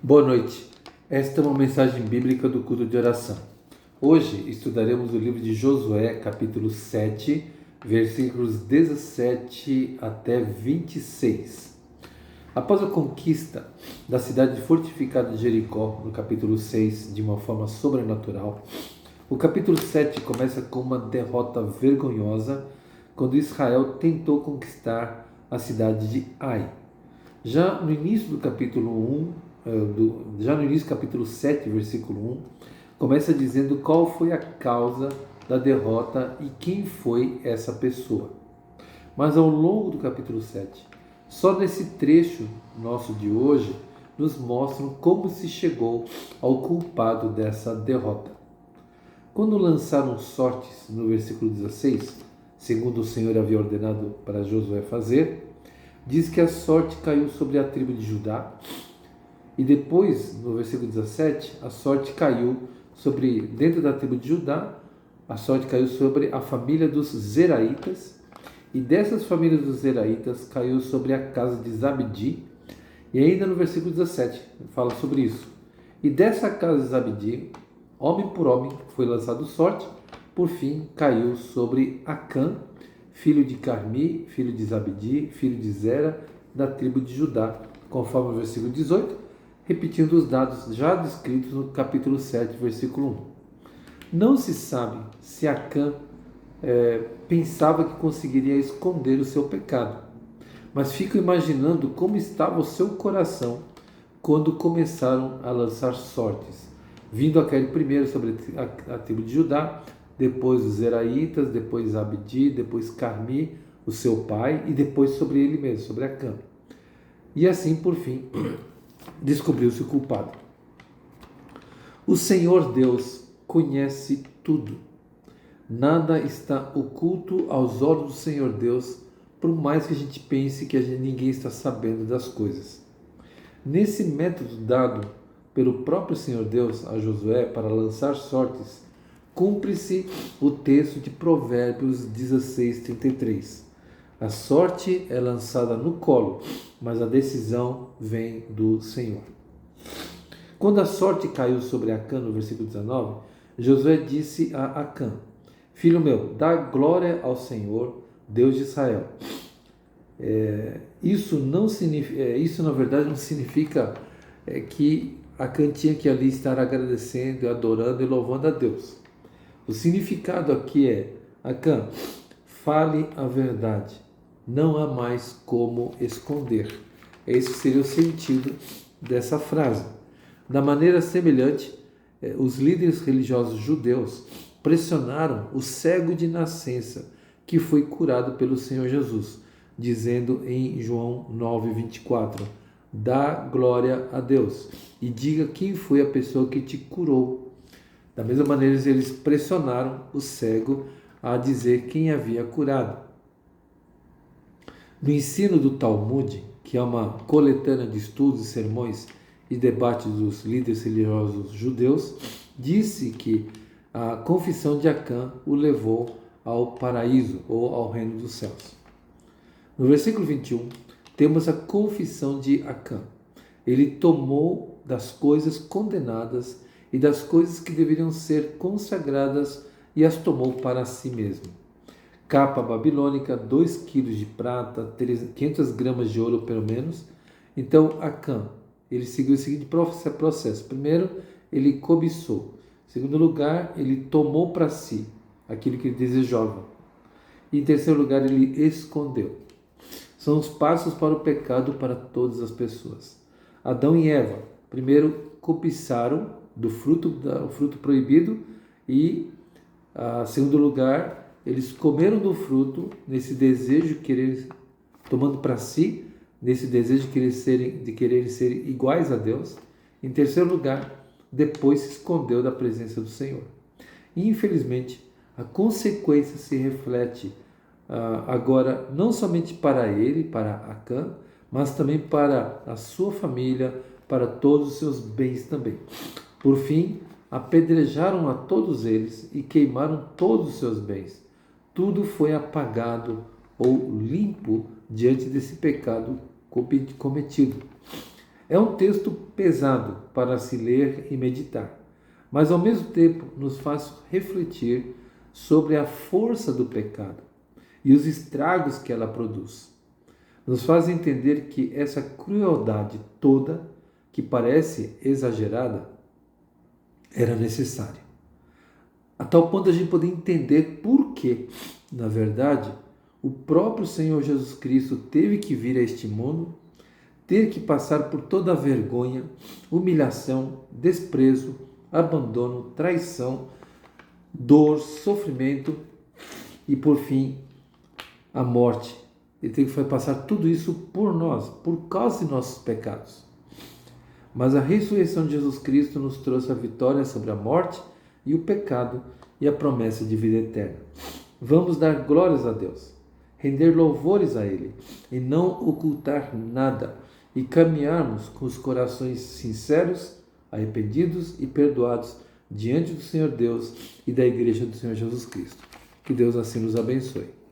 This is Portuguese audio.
Boa noite. Esta é uma mensagem bíblica do culto de oração. Hoje estudaremos o livro de Josué, capítulo 7, versículos 17 até 26. Após a conquista da cidade fortificada de Jericó, no capítulo 6, de uma forma sobrenatural, o capítulo 7 começa com uma derrota vergonhosa, quando Israel tentou conquistar a cidade de Ai. Já no início do capítulo 7, versículo 1, começa dizendo qual foi a causa da derrota e quem foi essa pessoa. Mas ao longo do capítulo 7, só nesse trecho nosso de hoje, nos mostram como se chegou ao culpado dessa derrota. Quando lançaram sortes, no versículo 16, segundo o Senhor havia ordenado para Josué fazer, diz que a sorte caiu sobre a tribo de Judá, e depois, no versículo 17, a sorte caiu dentro da tribo de Judá, a sorte caiu sobre a família dos Zeraitas, e dessas famílias dos Zeraitas caiu sobre a casa de Zabdi, e ainda no versículo 17 fala sobre isso. E dessa casa de Zabdi, homem por homem, foi lançado sorte, por fim caiu sobre Acã, filho de Carmi, filho de Zabdi, filho de Zera, da tribo de Judá, conforme o versículo 18, repetindo os dados já descritos no capítulo 7, versículo 1. Não se sabe se Acã pensava que conseguiria esconder o seu pecado, mas fico imaginando como estava o seu coração quando começaram a lançar sortes, vindo a cair primeiro sobre a tribo de Judá, depois os Zeraitas, depois Abdi, depois Carmi, o seu pai, e depois sobre ele mesmo, sobre Acã. E assim, por fim, descobriu-se o culpado. O Senhor Deus conhece tudo. Nada está oculto aos olhos do Senhor Deus, por mais que a gente pense que ninguém está sabendo das coisas. Nesse método dado pelo próprio Senhor Deus a Josué para lançar sortes, cumpre-se o texto de Provérbios 16:33. A sorte é lançada no colo, mas a decisão vem do Senhor. Quando a sorte caiu sobre Acã, no versículo 19, Josué disse a Acã: Filho meu, dá glória ao Senhor, Deus de Israel. Isso na verdade não significa que Acã tinha que ali estar agradecendo, adorando e louvando a Deus. O significado aqui é: Acã, fale a verdade, não há mais como esconder. Esse seria o sentido dessa frase. Da maneira semelhante, os líderes religiosos judeus pressionaram o cego de nascença que foi curado pelo Senhor Jesus, dizendo em João 9:24, dá glória a Deus e diga quem foi a pessoa que te curou. Da mesma maneira, eles pressionaram o cego a dizer quem havia curado. No ensino do Talmud, que é uma coletânea de estudos, sermões e debates dos líderes religiosos judeus, disse que a confissão de Acã o levou ao paraíso ou ao reino dos céus. No versículo 21, temos a confissão de Acã. Ele tomou das coisas condenadas e das coisas que deveriam ser consagradas e as tomou para si mesmo. Capa babilônica, 2 quilos de prata, 500 gramas de ouro pelo menos. Então Acã, ele seguiu o seguinte processo. Primeiro, ele cobiçou. Em segundo lugar, ele tomou para si aquilo que ele desejava. E em terceiro lugar, ele escondeu. São os passos para o pecado para todas as pessoas. Adão e Eva, primeiro cobiçaram do fruto proibido e, em segundo lugar, eles comeram do fruto nesse desejo de tomando para si, nesse desejo de querer ser iguais a Deus. Em terceiro lugar, depois se escondeu da presença do Senhor. E, infelizmente, a consequência se reflete agora não somente para ele, para Acã, mas também para a sua família, para todos os seus bens também. Por fim, apedrejaram a todos eles e queimaram todos os seus bens. Tudo foi apagado ou limpo diante desse pecado cometido. É um texto pesado para se ler e meditar, mas ao mesmo tempo nos faz refletir sobre a força do pecado e os estragos que ela produz. Nos faz entender que essa crueldade toda, que parece exagerada, era necessária. A tal ponto a gente poder entender por que, na verdade, o próprio Senhor Jesus Cristo teve que vir a este mundo, ter que passar por toda a vergonha, humilhação, desprezo, abandono, traição, dor, sofrimento e, por fim, a morte. Ele teve que passar tudo isso por nós, por causa de nossos pecados. Mas a ressurreição de Jesus Cristo nos trouxe a vitória sobre a morte e o pecado e a promessa de vida eterna. Vamos dar glórias a Deus, render louvores a Ele e não ocultar nada e caminharmos com os corações sinceros, arrependidos e perdoados diante do Senhor Deus e da Igreja do Senhor Jesus Cristo. Que Deus assim nos abençoe.